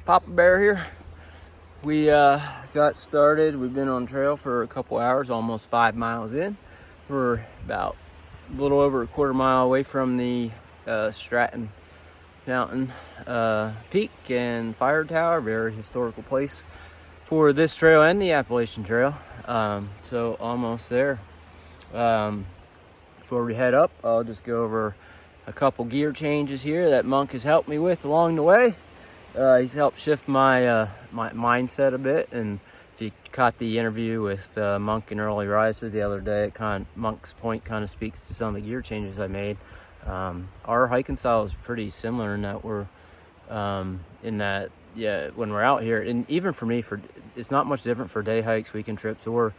Papa Bear here. We got started. We've been on trail for a couple hours, almost 5 miles in. We're about a little over a quarter mile away from the Stratton mountain peak and fire tower. Very historical place for this trail and the Appalachian Trail. So almost there. Before we head up, I'll just go over a couple gear changes here that Monk has helped me with along the way. He's helped shift my my mindset a bit, and if you caught the interview with Monk and Early Riser the other day, Monk's point kind of speaks to some of the gear changes I made. Our hiking style is pretty similar in that we're when we're out here, and even for me, it's not much different for day hikes, weekend trips, or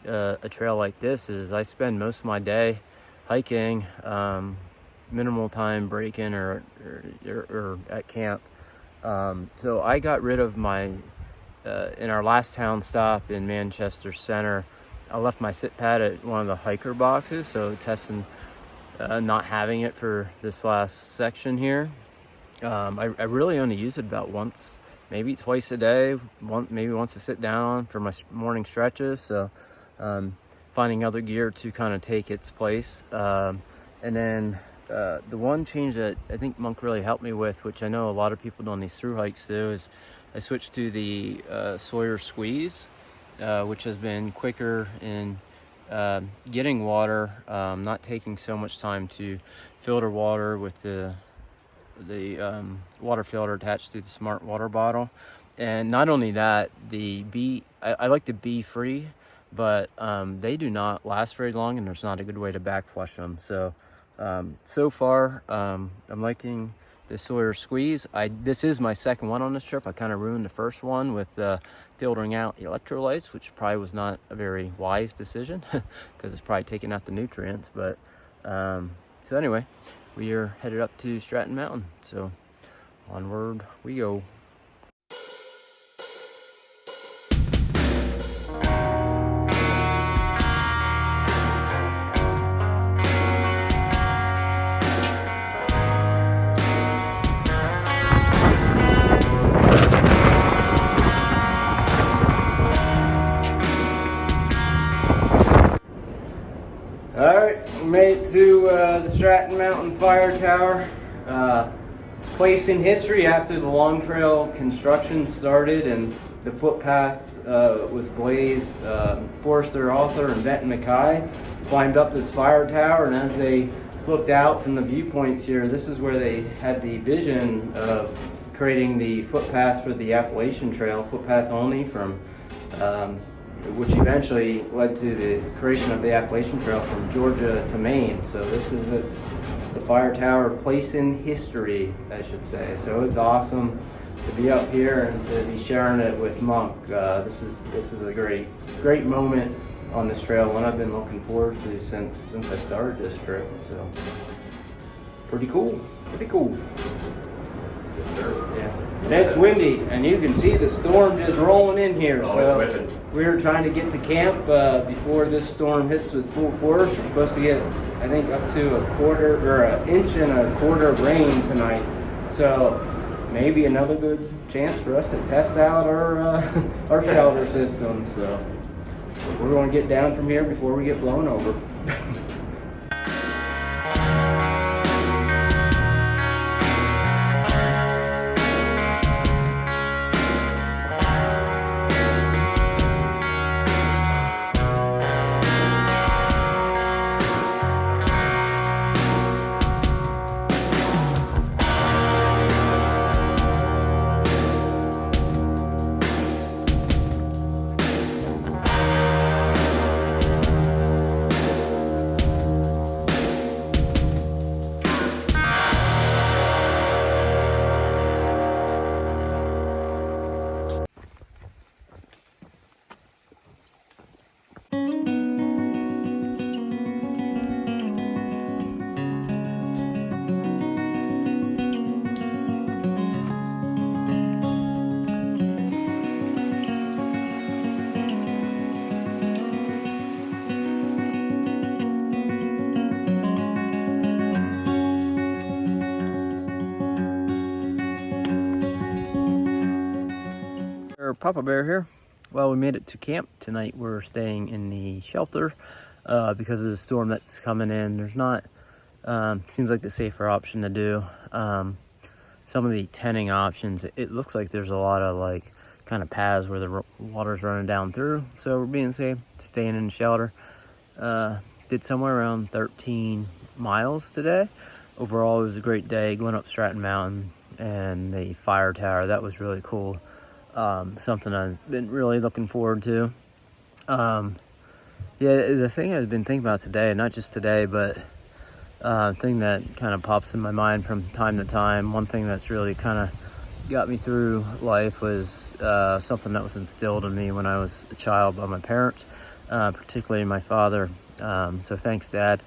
a trail like this. Is I spend most of my day hiking, minimal time break-in or at camp. So I got rid of my, in our last town stop in Manchester Center, I left my sit pad at one of the hiker boxes, so testing not having it for this last section here. I really only use it about once, maybe twice a day, maybe once to sit down for my morning stretches. So finding other gear to kind of take its place. And then the one change that I think Monk really helped me with, which I know a lot of people on these through hikes do, is I switched to the Sawyer Squeeze, which has been quicker in getting water, not taking so much time to filter water with the water filter attached to the smart water bottle. And not only that, I like the bee free, but they do not last very long, and there's not a good way to back flush them. So far, I'm liking the Sawyer Squeeze. This is my second one on this trip. I kind of ruined the first one with filtering out electrolytes, which probably was not a very wise decision because it's probably taking out the nutrients. But so anyway, we are headed up to Stratton Mountain. So onward we go. Made it to the Stratton Mountain Fire Tower. It's placed in history after the Long Trail construction started and the footpath was blazed. Forester author and Benton Mackay climbed up this fire tower, and as they looked out from the viewpoints here, this is where they had the vision of creating the footpath for the Appalachian Trail, footpath only, from which eventually led to the creation of the Appalachian Trail from Georgia to Maine. So this is the fire tower place in history, I should say. So it's awesome to be up here and to be sharing it with Monk. This is a great moment on this trail, one I've been looking forward to since I started this trip. So pretty cool. Yes, sir. Yeah. And it's windy, and you can see the storm just rolling in here. Oh, so it's whipping. we were trying to get to camp before this storm hits with full force. We're supposed to get, I think, up to an inch and a quarter of rain tonight. So maybe another good chance for us to test out our shelter system. So we're going to get down from here before we get blown over. Papa Bear here. Well, we made it to camp tonight. We're staying in the shelter because of the storm that's coming in. There's not, seems like the safer option to do. Some of the tenting options, it looks like there's a lot of like kind of paths where the water's running down through. So we're being safe, staying in the shelter. Did somewhere around 13 miles today. Overall, it was a great day going up Stratton Mountain and the fire tower. That was really cool. Something I've been really looking forward to. Yeah, the thing I've been thinking about today, not just today, but thing that kind of pops in my mind from time to time, one thing that's really kind of got me through life was something that was instilled in me when I was a child by my parents, particularly my father. So thanks, Dad.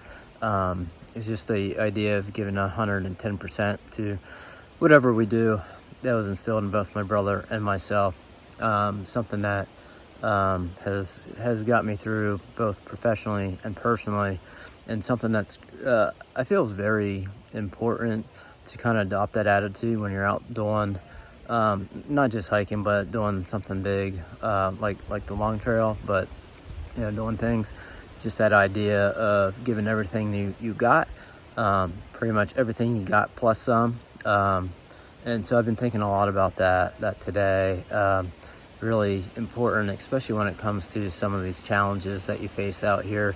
It's just the idea of giving 110% to whatever we do. That was instilled in both my brother and myself. Something that has got me through both professionally and personally, and something that's I feel is very important to kind of adopt that attitude when you're out doing not just hiking, but doing something big like the Long Trail, but doing things. Just that idea of giving everything you got, pretty much everything you got plus some. And so I've been thinking a lot about that today. Really important, especially when it comes to some of these challenges that you face out here,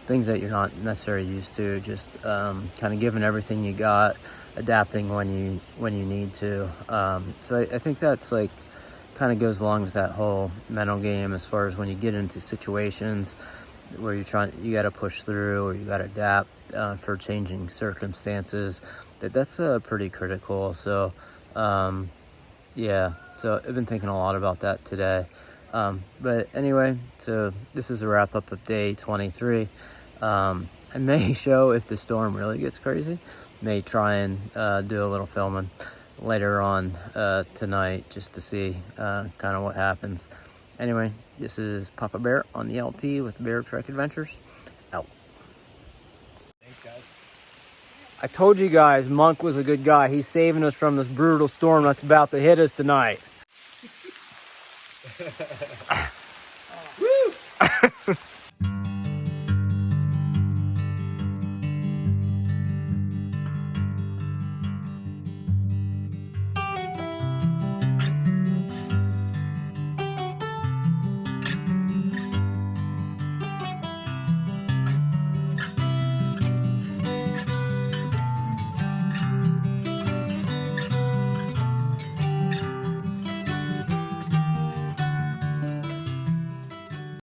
things that you're not necessarily used to, just kind of giving everything you got, adapting when you need to. So I think that's like kind of goes along with that whole mental game as far as when you get into situations where you got to push through or you got to adapt for changing circumstances. That's pretty critical. So yeah, so I've been thinking a lot about that today. But anyway, so this is a wrap up of day 23. I may show, if the storm really gets crazy, may try and do a little filming later on tonight just to see kind of what happens. Anyway, this is Papa Bear on the LT with Bear Trek Adventures. Out. Thanks, guys. I told you guys Monk was a good guy. He's saving us from this brutal storm that's about to hit us tonight. Woo!